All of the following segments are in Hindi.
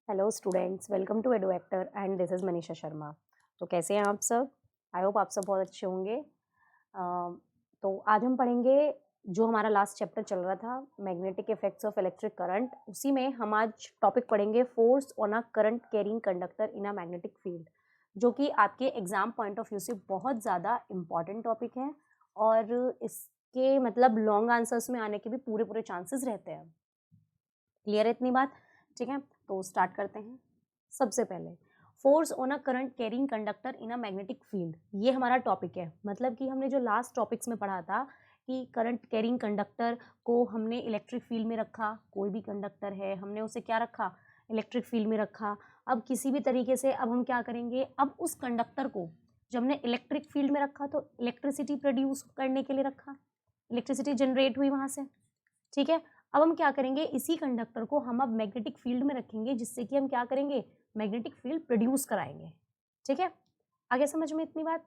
Hello students, welcome to Edu Actor and this is Manisha Sharma. तो कैसे हैं आप सब? आई होप आप सब बहुत अच्छे होंगे। तो आज हम पढ़ेंगे जो हमारा लास्ट चैप्टर चल रहा था, magnetic effects of electric current. उसी में हम आज टॉपिक पढ़ेंगे force on a current carrying conductor in a magnetic field, जो कि आपके एग्जाम पॉइंट ऑफ व्यू से बहुत ज़्यादा इम्पॉर्टेंट टॉपिक है और इसके मतलब लॉन्ग आंसर्स में आने के भी पूरे पूरे चांसेस रहते हैं। क्लियर है इतनी बात? ठीक है, तो स्टार्ट करते हैं। सबसे पहले force on a current carrying conductor in a magnetic field, ये हमारा टॉपिक है। मतलब कि हमने जो लास्ट टॉपिक्स में पढ़ा था कि करंट कैरिंग कंडक्टर को हमने इलेक्ट्रिक फील्ड में रखा, कोई भी कंडक्टर है हमने उसे क्या रखा, इलेक्ट्रिक फील्ड में रखा। अब किसी भी तरीके से अब हम क्या करेंगे, अब उस कंडक्टर को जब हमने इलेक्ट्रिक फील्ड में रखा तो इलेक्ट्रिसिटी प्रोड्यूस करने के लिए रखा, इलेक्ट्रिसिटी जनरेट हुई वहां से। ठीक है, अब हम क्या करेंगे, इसी कंडक्टर को हम अब मैग्नेटिक फील्ड में रखेंगे, जिससे कि हम क्या करेंगे, मैग्नेटिक फील्ड प्रोड्यूस कराएंगे। ठीक है, आगे समझ में इतनी बात?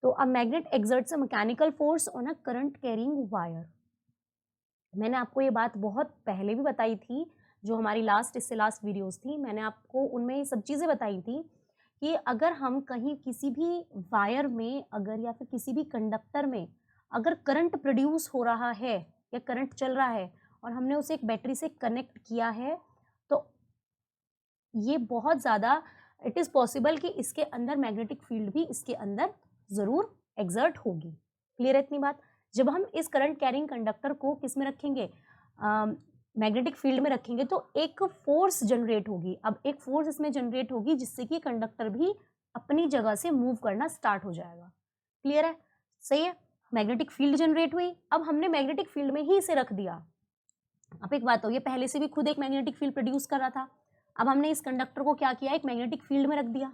तो a magnet exerts a mechanical force on a current carrying wire. मैंने आपको ये बात बहुत पहले भी बताई थी, जो हमारी इससे लास्ट वीडियोस थी, मैंने आपको उनमें ये सब चीजें बताई थी कि अगर हम कहीं किसी भी वायर में अगर या फिर किसी भी कंडक्टर में अगर करंट प्रोड्यूस हो रहा है या करंट चल रहा है और हमने उसे एक बैटरी से कनेक्ट किया है, तो ये बहुत ज़्यादा इट इज़ पॉसिबल कि इसके अंदर मैग्नेटिक फील्ड भी इसके अंदर ज़रूर एक्सर्ट होगी। क्लियर है इतनी बात? जब हम इस करंट कैरिंग कंडक्टर को किस में रखेंगे, मैग्नेटिक फील्ड में रखेंगे, तो एक फोर्स जनरेट होगी। अब एक फोर्स इसमें जनरेट होगी जिससे कि कंडक्टर भी अपनी जगह से मूव करना स्टार्ट हो जाएगा। क्लियर है? सही है, मैग्नेटिक फील्ड जनरेट हुई, अब हमने मैग्नेटिक फील्ड में ही इसे रख दिया। अब एक बात हो, ये पहले से भी खुद एक मैग्नेटिक फील्ड प्रोड्यूस कर रहा था, अब हमने इस कंडक्टर को क्या किया, एक मैग्नेटिक फील्ड में रख दिया।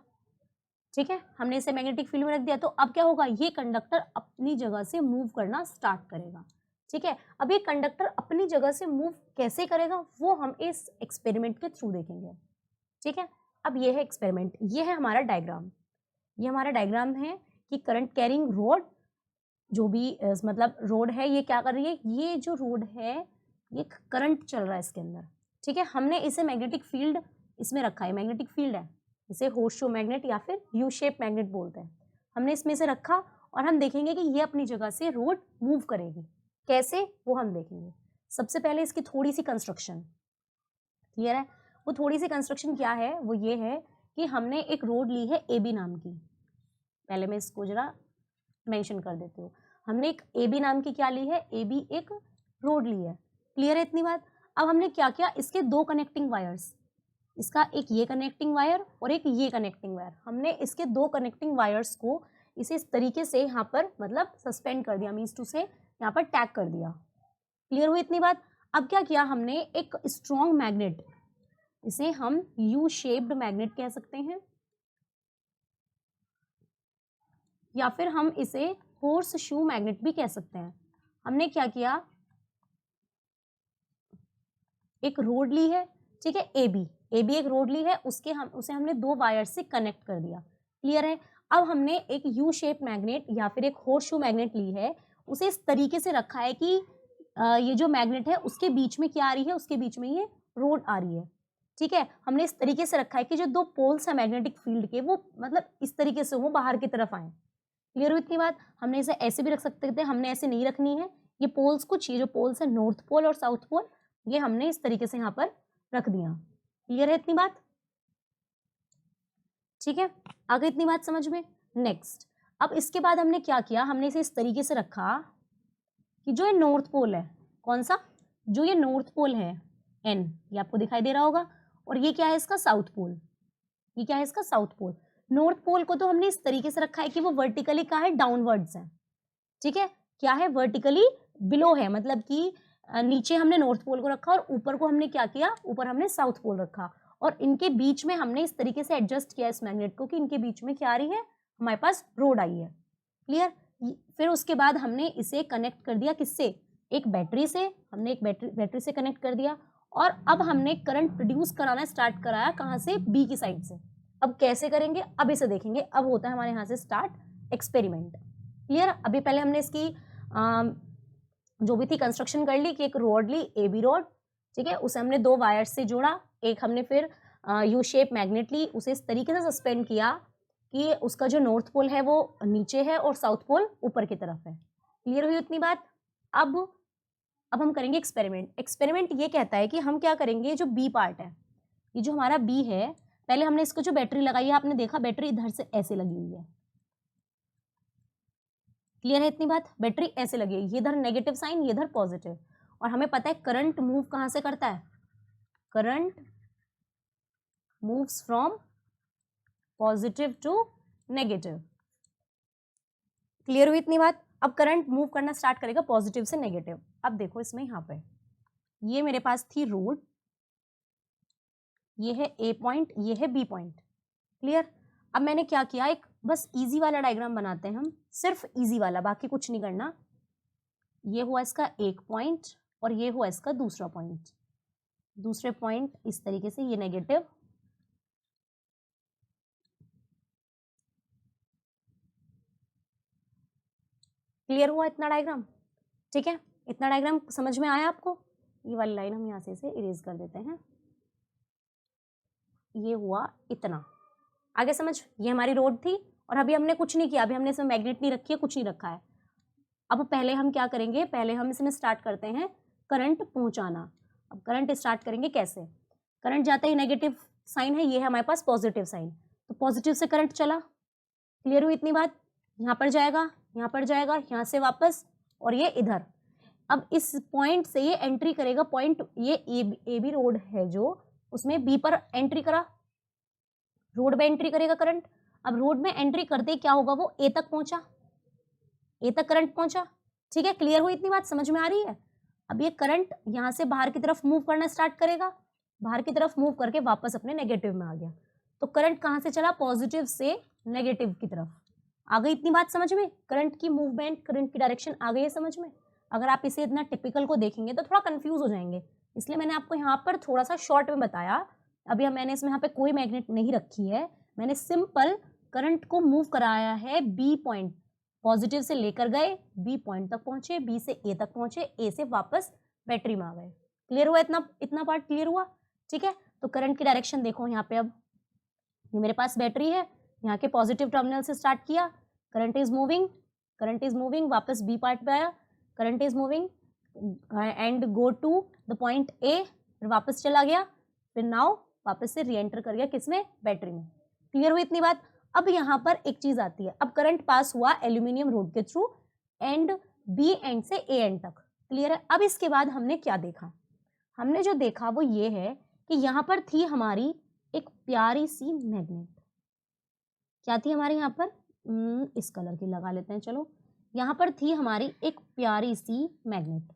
ठीक है, हमने इसे मैग्नेटिक फील्ड में रख दिया, तो अब क्या होगा, ये कंडक्टर अपनी जगह से मूव करना स्टार्ट करेगा। ठीक है, अब ये कंडक्टर अपनी जगह से मूव कैसे करेगा वो हम इस एक्सपेरिमेंट के थ्रू देखेंगे। ठीक है, अब ये है एक्सपेरिमेंट, ये है हमारा डायग्राम। ये हमारा डायग्राम है कि करंट कैरिंग रोड, जो भी मतलब रोड है, ये क्या कर रही है, ये जो रोड है ये करंट चल रहा है इसके अंदर। ठीक है, हमने इसे मैग्नेटिक फील्ड इसमें रखा है, मैग्नेटिक फील्ड है, इसे होर्सशू मैग्नेट या फिर यू शेप मैग्नेट बोलते हैं। हमने इसमें से रखा और हम देखेंगे कि ये अपनी जगह से रोड मूव करेगी। कैसे, वो हम देखेंगे। सबसे पहले इसकी थोड़ी सी कंस्ट्रक्शन क्लियर है। वो थोड़ी सी कंस्ट्रक्शन क्या है, वो ये है कि हमने एक रोड ली है ए बी नाम की। पहले मैं इसको जरा मेंशन कर देती हूँ। हमने एक ए बी नाम की क्या ली है, ए बी एक रोड ली है। क्लियर है इतनी बात? अब हमने क्या किया, इसके दो कनेक्टिंग वायर्स, इसका एक ये कनेक्टिंग वायर और एक ये कनेक्टिंग वायर, हमने इसके दो कनेक्टिंग वायर्स को इसे इस तरीके से यहाँ पर मतलब सस्पेंड कर दिया, मीन्स टू से यहाँ पर टैग कर दिया। क्लियर हुई इतनी बात? अब क्या किया हमने, एक स्ट्रॉन्ग मैग्नेट, इसे हम यू शेप्ड मैग्नेट कह सकते हैं या फिर हम इसे होर्स शू मैग्नेट भी कह सकते हैं। हमने क्या किया, एक रोड ली है, ठीक है, ए बी एक रोड ली है, उसे हमने दो वायर से कनेक्ट कर दिया। क्लियर है? अब हमने एक यू शेप मैग्नेट या फिर एक होर्स शू मैग्नेट ली है, उसे इस तरीके से रखा है कि ये जो मैग्नेट है उसके बीच में क्या आ रही है, उसके बीच में ये रोड आ रही है। ठीक है, हमने इस तरीके से रखा है कि जो दो पोल्स है मैग्नेटिक फील्ड के, वो मतलब इस तरीके से वो बाहर की तरफ आए। क्लियर हुई इतनी बात? हमने इसे ऐसे भी रख सकते थे, हमने ऐसे नहीं रखनी है। ये पोल्स कुछ, ये जो पोल्स है नॉर्थ पोल और साउथ पोल, ये हमने इस तरीके से यहाँ पर रख दिया। क्लियर है इतनी बात? ठीक है, आगे इतनी बात समझ में? नेक्स्ट, अब इसके बाद हमने क्या किया, हमने इसे इस तरीके से रखा कि जो ये नॉर्थ पोल है, कौन सा, जो ये नॉर्थ पोल है एन, ये आपको दिखाई दे रहा होगा, और ये क्या है इसका साउथ पोल, ये क्या है इसका साउथ पोल। नॉर्थ पोल को तो हमने इस तरीके से रखा है कि वो वर्टिकली क्या है, डाउनवर्ड्स है। ठीक है, क्या है, वर्टिकली बिलो है, मतलब कि नीचे हमने नॉर्थ पोल को रखा और ऊपर को हमने क्या किया, ऊपर हमने साउथ पोल रखा, और इनके बीच में हमने इस तरीके से एडजस्ट किया इस मैग्नेट को कि इनके बीच में क्या आ रही है, हमारे पास रोड आई है। क्लियर? फिर उसके बाद हमने इसे कनेक्ट कर दिया किससे, एक बैटरी से, हमने एक बैटरी से कनेक्ट कर दिया, और अब हमने करंट प्रोड्यूस कराना स्टार्ट कराया, कहाँ से, बी की साइड से। अब कैसे करेंगे, अब इसे देखेंगे। अब होता है हमारे यहाँ से स्टार्ट एक्सपेरिमेंट। क्लियर? अभी पहले हमने इसकी जो भी थी कंस्ट्रक्शन कर ली कि एक रोड ली, ए बी रोड, ठीक है, उसे हमने दो वायर से जोड़ा, एक हमने फिर यू शेप मैग्नेटली उसे इस तरीके से सस्पेंड किया कि उसका जो नॉर्थ पोल है वो नीचे है और साउथ पोल ऊपर की तरफ है। क्लियर हुई उतनी बात? अब हम करेंगे एक्सपेरिमेंट। एक्सपेरिमेंट ये कहता है कि हम क्या करेंगे, जो बी पार्ट है, ये जो हमारा बी है, पहले हमने इसको जो बैटरी लगाई है, आपने देखा बैटरी इधर से ऐसे लगी हुई है। क्लियर है इतनी बात? बैटरी ऐसे लगी है, ये इधर नेगेटिव साइन, ये इधर पॉजिटिव। और हमें पता है करंट मूव कहां से करता है, current moves from positive to negative. Clear हुई इतनी बात? अब करंट मूव करना स्टार्ट करेगा पॉजिटिव से नेगेटिव। अब देखो इसमें यहाँ पे ये मेरे पास थी रोड, ये है ए पॉइंट, ये है बी पॉइंट। क्लियर? अब मैंने क्या किया, एक बस इजी वाला डायग्राम बनाते हैं हम, सिर्फ इजी वाला, बाकी कुछ नहीं करना। ये हुआ इसका एक पॉइंट और ये हुआ इसका दूसरा पॉइंट। दूसरे पॉइंट इस तरीके से, ये नेगेटिव, क्लियर हुआ इतना डायग्राम? ठीक है, इतना डायग्राम समझ में आया आपको? ये वाली लाइन हम यहाँ से इसे इरेज कर देते हैं। ये हुआ इतना, आगे समझ? ये हमारी रोड थी और अभी हमने कुछ नहीं किया, अभी हमने इसमें मैग्नेट नहीं रखी है, कुछ नहीं रखा है। अब पहले हम क्या करेंगे, पहले हम इसमें स्टार्ट करते हैं करंट पहुंचाना। अब करंट स्टार्ट करेंगे कैसे, करंट जाते ही नेगेटिव साइन है, ये है हमारे पास पॉजिटिव साइन, तो पॉजिटिव से करंट चला। क्लियर हुई इतनी बात? यहाँ पर जाएगा, यहाँ पर जाएगा, यहाँ से वापस, और ये इधर। अब इस पॉइंट से ये एंट्री करेगा, पॉइंट ये ए बी रोड है जो, उसमें बी पर एंट्री करा, रोड में एंट्री करेगा करंट। अब रोड में एंट्री करते ही क्या होगा, वो ए तक पहुंचा, ए तक करंट पहुंचा। ठीक है, क्लियर हुई इतनी बात? समझ में आ रही है? अब ये करंट यहां से बाहर की तरफ मूव करना स्टार्ट करेगा, बाहर की तरफ मूव करके वापस अपने नेगेटिव में आ गया। तो करंट कहां से चला, पॉजिटिव से नेगेटिव की तरफ। आ गई इतनी बात समझ में? करंट की मूवमेंट, करंट की डायरेक्शन आ गई है समझ में? अगर आप इसे इतना टिपिकल को देखेंगे तो थोड़ा कंफ्यूज हो जाएंगे, इसलिए मैंने आपको यहाँ पर थोड़ा सा शॉर्ट में बताया। अभी मैंने इसमें यहाँ पे कोई मैग्नेट नहीं रखी है, मैंने सिंपल करंट को मूव कराया है बी पॉइंट, पॉजिटिव से लेकर गए, बी पॉइंट तक पहुंचे, बी से ए तक पहुंचे, ए से वापस बैटरी में आ गए। क्लियर हुआ इतना? इतना पार्ट क्लियर हुआ? ठीक है, तो करंट की डायरेक्शन देखो यहाँ पे। अब ये मेरे पास बैटरी है, यहाँ के पॉजिटिव टर्मिनल से स्टार्ट किया, current is moving, current is moving, वापस बी पार्ट पे आया, current is moving and go to the point A, फिर वापस चला गया, फिर नाउ वापस से री एंटर कर गया किसमें, बैटरी में। क्लियर हुई इतनी बात? अब यहाँ पर एक चीज आती है, अब करंट पास हुआ एल्यूमिनियम रोड के थ्रू एंड बी एंड से ए एंड तक। क्लियर है? अब इसके बाद हमने क्या देखा, हमने जो देखा वो ये है कि यहाँ पर थी हमारी एक प्यारी सी मैग्नेट। क्या थी हमारी यहाँ पर, इस कलर की लगा लेते हैं, चलो। यहाँ पर थी हमारी एक प्यारी सी मैग्नेट।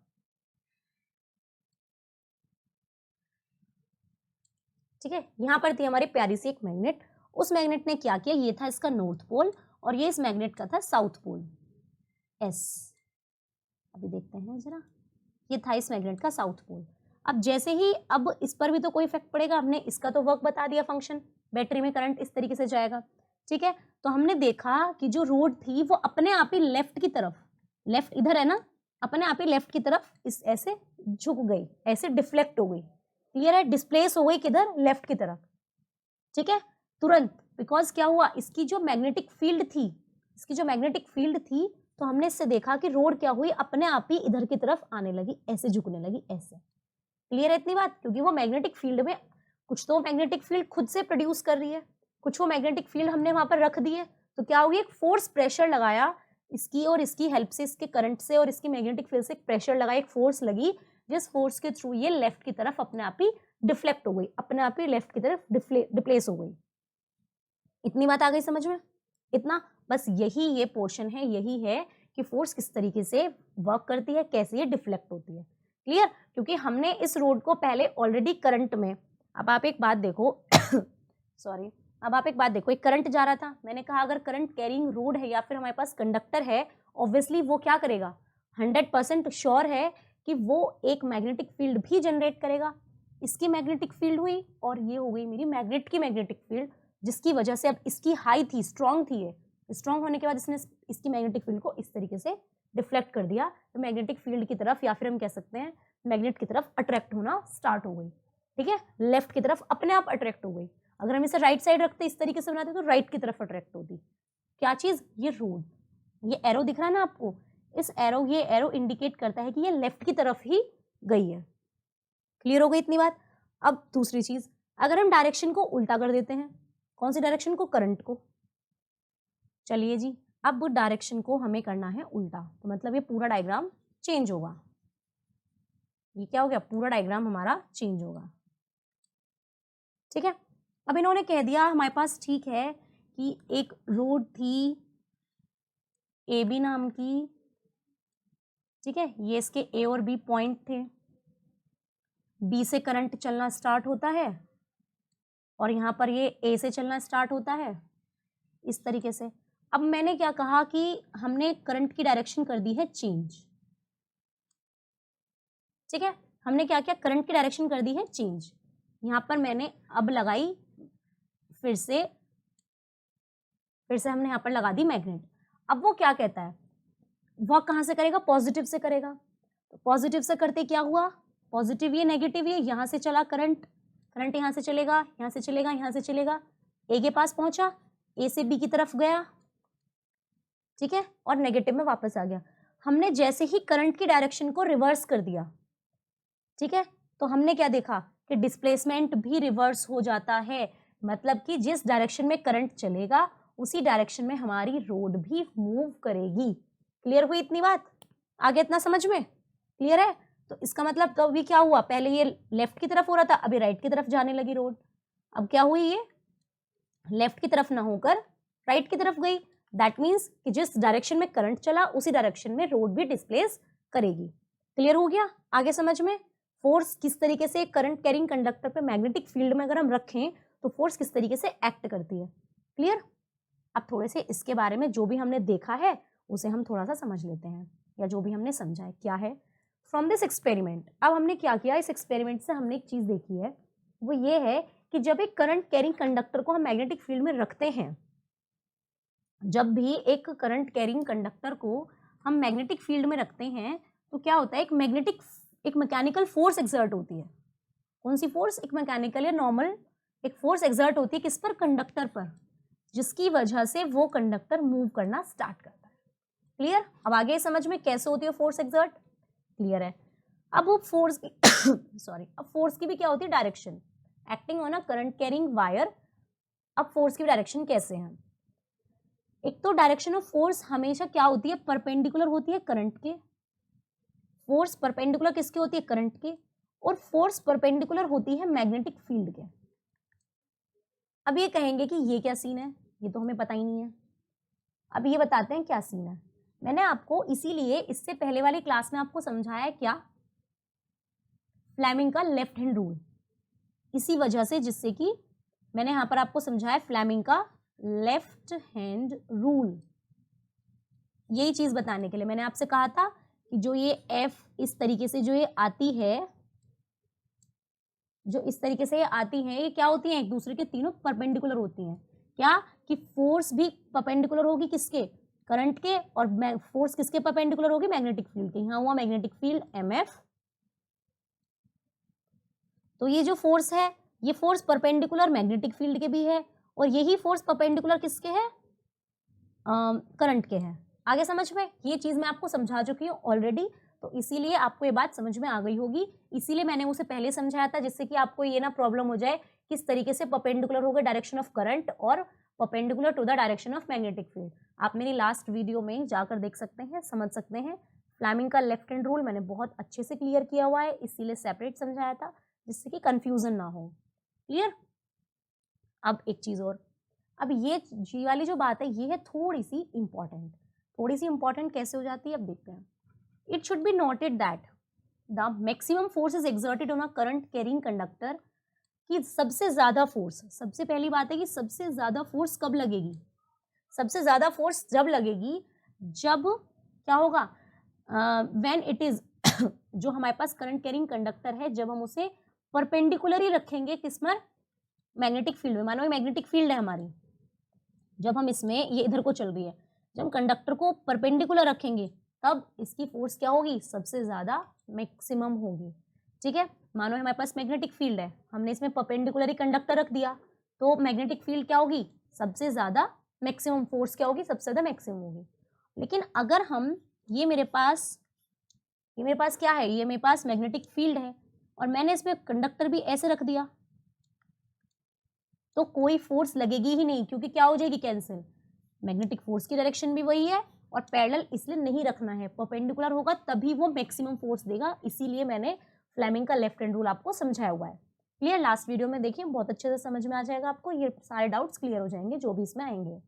ठीक है, यहाँ पर थी हमारी प्यारी सी एक मैग्नेट। उस मैग्नेट ने क्या किया, ये था इसका नॉर्थ पोल और ये इस मैग्नेट का था साउथ पोल, एस। अभी देखते हैं जरा, ये था इस मैग्नेट का साउथ पोल। अब जैसे ही, अब इस पर भी तो कोई इफेक्ट पड़ेगा, हमने इसका तो वर्क बता दिया, फंक्शन, बैटरी में करंट इस तरीके से जाएगा। ठीक है, तो हमने देखा कि जो रोड थी वो अपने आप ही लेफ्ट की तरफ, लेफ्ट इधर है ना, अपने आप ही लेफ्ट की तरफ इस ऐसे झुक गई, ऐसे डिफ्लेक्ट हो गई। क्लियर है? डिस्प्लेस हो गई किधर, लेफ्ट की तरफ। ठीक है, तुरंत, बिकॉज क्या हुआ, इसकी जो मैग्नेटिक फील्ड थी, इसकी जो मैग्नेटिक फील्ड थी, तो हमने इससे देखा कि रोड क्या हुई, अपने आप ही इधर की तरफ आने लगी, ऐसे झुकने लगी, ऐसे। क्लियर है इतनी बात? क्योंकि वो मैग्नेटिक फील्ड में कुछ तो मैग्नेटिक फील्ड खुद से प्रोड्यूस कर रही है, कुछ वो मैग्नेटिक फील्ड हमने वहां पर रख दी है, तो क्या होगी, एक फोर्स प्रेशर लगाया इसकी और इसकी हेल्प से, इसके करंट से और इसकी मैग्नेटिक फील्ड से एक प्रेशर लगाया, एक फोर्स लगी, जिस फोर्स के थ्रू ये लेफ्ट की तरफ अपने आप ही डिफ्लेक्ट हो गई, अपने आप ही लेफ्ट की तरफ डिप्लेस हो गई। इतनी बात आ गई समझ में? इतना बस, यही ये पोर्शन है, यही है कि फोर्स किस तरीके से वर्क करती है, कैसे ये डिफ्लेक्ट होती है। क्लियर? क्योंकि हमने इस रोड को पहले ऑलरेडी करंट में, अब आप एक बात देखो सॉरी, अब आप एक बात देखो, एक करंट जा रहा था, मैंने कहा अगर करंट कैरिंग रोड है या फिर हमारे पास कंडक्टर है, ऑब्वियसली वो क्या करेगा, 100% श्योर है कि वो एक मैग्नेटिक फील्ड भी जनरेट करेगा। इसकी मैग्नेटिक फील्ड हुई और ये हो गई मेरी मैग्नेट की मैग्नेटिक फील्ड, जिसकी वजह से अब इसकी हाई थी, स्ट्रांग थी, ये स्ट्रांग होने के बाद इसने इसकी मैग्नेटिक फील्ड को इस तरीके से डिफ्लेक्ट कर दिया, तो मैग्नेटिक फील्ड की तरफ, या फिर हम कह सकते हैं मैग्नेट की तरफ अट्रैक्ट होना स्टार्ट हो गई। ठीक है, लेफ्ट की तरफ अपने आप अट्रैक्ट हो गई। अगर हम इसे राइट साइड रखते, इस तरीके से बनाते तो राइट की तरफ अट्रैक्ट होती। क्या चीज? ये रोड। ये एरो दिख रहा है ना आपको, इस एरो, ये एरो इंडिकेट करता है कि ये लेफ्ट की तरफ ही गई है। क्लियर हो गई इतनी बात? अब दूसरी चीज, अगर हम डायरेक्शन को उल्टा कर देते हैं, कौन सी डायरेक्शन को? करंट को। चलिए जी, अब डायरेक्शन को हमें करना है उल्टा, तो मतलब ये पूरा डायग्राम चेंज होगा। ये क्या हो गया? पूरा डायग्राम हमारा चेंज होगा। ठीक है, अब इन्होंने कह दिया हमारे पास, ठीक है, कि एक रोड थी ए बी नाम की, ठीक है, ये इसके ए और बी पॉइंट थे, बी से करंट चलना स्टार्ट होता है और यहाँ पर ये ए से चलना स्टार्ट होता है इस तरीके से। अब मैंने क्या कहा कि हमने करंट की डायरेक्शन कर दी है चेंज। ठीक है, हमने क्या किया? करंट की डायरेक्शन कर दी है चेंज। यहाँ पर मैंने अब लगाई फिर से हमने यहाँ पर लगा दी मैग्नेट। अब वो क्या कहता है? वह कहाँ से करेगा? पॉजिटिव से करेगा। तो पॉजिटिव से करते क्या हुआ? पॉजिटिव ये, नेगेटिव ये, यहाँ से चला करंट, करंट यहाँ से चलेगा, यहाँ से चलेगा, यहाँ से चलेगा, ए के पास पहुंचा, ए से बी की तरफ गया, ठीक है, और नेगेटिव में वापस आ गया। हमने जैसे ही करंट की डायरेक्शन को रिवर्स कर दिया, ठीक है, तो हमने क्या देखा कि डिस्प्लेसमेंट भी रिवर्स हो जाता है। मतलब कि जिस डायरेक्शन में करंट चलेगा उसी डायरेक्शन में हमारी रोड भी मूव करेगी। क्लियर हुई इतनी बात? आगे इतना समझ में क्लियर है? तो इसका मतलब कभी क्या हुआ? पहले ये लेफ्ट की तरफ हो रहा था, अभी राइट की तरफ जाने लगी रोड। अब क्या हुई? ये लेफ्ट की तरफ ना होकर राइट की तरफ गई। दैट मीन्स कि जिस डायरेक्शन में करंट चला उसी डायरेक्शन में रोड भी डिस्प्लेस करेगी। क्लियर हो गया? आगे समझ में? फोर्स किस तरीके से करंट कैरिंग कंडक्टर पे मैग्नेटिक फील्ड में अगर हम रखें तो फोर्स किस तरीके से एक्ट करती है। क्लियर? अब थोड़े से इसके बारे में जो भी हमने देखा है उसे हम थोड़ा सा समझ लेते हैं, या जो भी हमने समझा है क्या है फ्रॉम दिस एक्सपेरिमेंट। अब हमने क्या किया? इस एक्सपेरिमेंट से हमने एक चीज देखी है, वो ये है कि जब एक करंट कैरिंग कंडक्टर को हम मैग्नेटिक फील्ड में रखते हैं, जब भी एक करंट कैरिंग कंडक्टर को हम मैग्नेटिक फील्ड में रखते हैं तो क्या होता है? एक मैकेनिकल फोर्स एक्सर्ट होती है। कौन सी फोर्स? एक मैकेनिकल या नॉर्मल एक फोर्स एक्सर्ट होती है। किस पर? कंडक्टर पर, जिसकी वजह से वो कंडक्टर मूव करना स्टार्ट करता है। क्लियर? अब आगे समझ में कैसे होती है फोर्स एक्सर्ट? क्लियर है? अब वो फोर्स की अब फोर्स की भी क्या होती है? Direction, acting on a current carrying wire. अब फोर्स की डायरेक्शन कैसे है? एक तो डायरेक्शन ऑफ फोर्स हमेशा क्या होती है? परपेंडिकुलर होती है करंट के। फोर्स परपेंडिकुलर किसके होती है? करंट के। और फोर्स परपेंडिकुलर होती है मैग्नेटिक फील्ड के। अब ये कहेंगे कि ये क्या सीन है, ये तो हमें पता ही नहीं है। अब ये बताते हैं क्या सीन है। मैंने आपको इसीलिए इससे पहले वाली क्लास में आपको समझाया है क्या? फ्लेमिंग का लेफ्ट हैंड रूल। इसी वजह से, जिससे कि मैंने यहां पर आपको समझाया फ्लेमिंग का लेफ्ट हैंड रूल। यही चीज बताने के लिए मैंने आपसे कहा था कि जो ये एफ इस तरीके से जो ये आती है, जो इस तरीके से ये आती हैं, ये क्या होती हैं? एक दूसरे के तीनों परपेंडिकुलर होती हैं। क्या? कि फोर्स भी परपेंडिकुलर होगी किसके? करंट के। और फोर्स किसके परपेंडिकुलर होगी? मैग्नेटिक फील्ड के। यहां हुआ मैग्नेटिक फील्ड एमएफ। तो ये जो फोर्स है, ये फोर्स परपेंडिकुलर मैग्नेटिक फील्ड के भी है, और यही फोर्स परपेंडिकुलर किसके है? करंट के है। आगे समझ में? ये चीज मैं आपको समझा चुकी हूँ ऑलरेडी, तो इसीलिए आपको ये बात समझ में आ गई होगी। इसीलिए मैंने उसे पहले समझाया था, जिससे कि आपको ये ना प्रॉब्लम हो जाए किस तरीके से परपेंडिकुलर होगा डायरेक्शन ऑफ करंट और perpendicular to the direction of magnetic field. आप मेरी लास्ट वीडियो में जाकर देख सकते हैं, समझ सकते हैं। फ्लेमिंग का लेफ्ट हैंड रूल मैंने बहुत अच्छे से क्लियर किया हुआ है, इसीलिए सेपरेट समझाया था, जिससे कि कंफ्यूजन ना हो। क्लियर? अब एक चीज और, अब ये जी वाली जो बात है ये है थोड़ी सी इंपॉर्टेंट। थोड़ी सी इंपॉर्टेंट कैसे हो जाती है अब देखते हैं। It should be noted that the maximum force is exerted on a current carrying conductor. कि सबसे ज्यादा फोर्स, सबसे पहली बात है कि सबसे ज्यादा फोर्स कब लगेगी? सबसे ज्यादा फोर्स जब लगेगी जब क्या होगा? व्हेन इट इज जो हमारे पास करंट कैरिंग कंडक्टर है, जब हम उसे परपेंडिकुलर रखेंगे किस पर? मैग्नेटिक फील्ड में। मानो मैग्नेटिक फील्ड है हमारी, जब हम इसमें ये इधर को चल रही है, जब हम कंडक्टर को परपेंडिकुलर रखेंगे तब इसकी फोर्स क्या होगी? सबसे ज्यादा मैक्सिमम होगी। ठीक है, मानो हमारे पास मैग्नेटिक फील्ड है, हमने इसमें परपेंडिकुलर कंडक्टर रख दिया, तो मैग्नेटिक फील्ड क्या होगी, सबसे ज़्यादा मैक्सिमम फोर्स क्या होगी, सबसे ज़्यादा मैक्सिमम होगी। लेकिन अगर हम ये मेरे पास क्या है, ये मेरे पास मैग्नेटिक फील्ड है और मैंने इसमें कंडक्टर भी ऐसे रख दिया, तो कोई फोर्स लगेगी ही नहीं, क्योंकि क्या हो जाएगी, कैंसिल। मैग्नेटिक फोर्स की डायरेक्शन भी वही है और पैरेलल इसलिए नहीं रखना है, परपेंडिकुलर होगा तभी वो मैक्सिमम फोर्स देगा, इसीलिए मैंने फ्लेमिंग का लेफ्ट हैंड रूल आपको समझाया हुआ है। क्लियर, लास्ट वीडियो में देखिए, बहुत अच्छे से समझ में आ जाएगा आपको, ये सारे डाउट्स क्लियर हो जाएंगे जो भी इसमें आएंगे।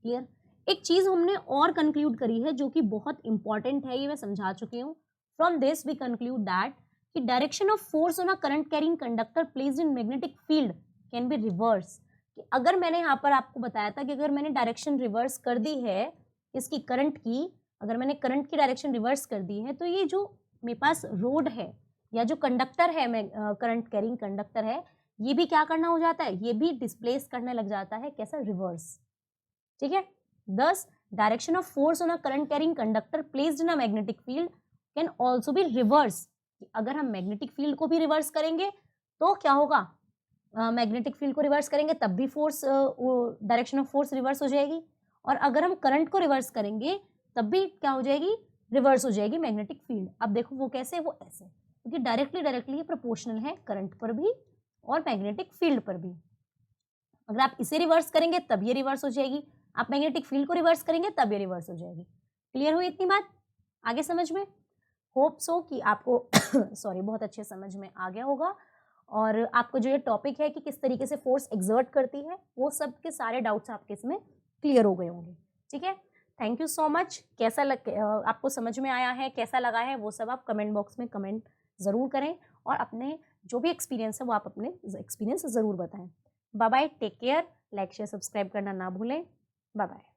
क्लियर। एक चीज हमने और कंक्लूड करी है जो कि बहुत इंपॉर्टेंट है, ये मैं समझा चुकी हूँ। From this we conclude that कि direction of force on a current carrying conductor placed in magnetic field can be reverse. कि अगर मैंने यहाँ पर आपको बताया था कि अगर मैंने डायरेक्शन रिवर्स कर दी है इसकी करंट की, अगर मैंने करंट की डायरेक्शन रिवर्स कर दी है, तो ये जो मेरे पास रोड है या जो कंडक्टर है, करंट कैरिंग कंडक्टर है, ये भी क्या करना हो जाता है, ये भी डिस्प्लेस करने लग जाता है, कैसा, रिवर्स। ठीक है। Thus, direction of force on a current carrying conductor placed in a magnetic field can also be reverse. अगर हम मैग्नेटिक फील्ड को भी रिवर्स करेंगे तो क्या होगा, मैग्नेटिक फील्ड को रिवर्स करेंगे तब भी force, direction of force reverse हो जाएगी, और अगर हम करंट को रिवर्स करेंगे तब भी क्या हो जाएगी, रिवर्स हो जाएगी मैग्नेटिक फील्ड। अब देखो वो कैसे, वो ऐसे, क्योंकि डायरेक्टली ये प्रोपोर्शनल है करंट पर भी और मैग्नेटिक फील्ड पर भी। अगर आप इसे रिवर्स करेंगे तब ये रिवर्स हो जाएगी, आप मैग्नेटिक फील्ड को रिवर्स करेंगे तब ये रिवर्स हो जाएगी। क्लियर हुई इतनी बात, आगे समझ में? होप सो कि आपको सॉरी बहुत अच्छे समझ में आ गया होगा, और आपको जो ये टॉपिक है कि किस तरीके से फोर्स एक्सर्ट करती है, वो सब के सारे डाउट्स आपके इसमें क्लियर हो गए होंगे। ठीक है, थैंक यू सो मच। कैसा आपको समझ में आया है, कैसा लगा है, वो सब आप कमेंट बॉक्स में कमेंट ज़रूर करें, और अपने जो भी एक्सपीरियंस है वो आप अपने एक्सपीरियंस ज़रूर बताएं। Bye bye, take care, like share subscribe करना ना भूलें। Bye bye.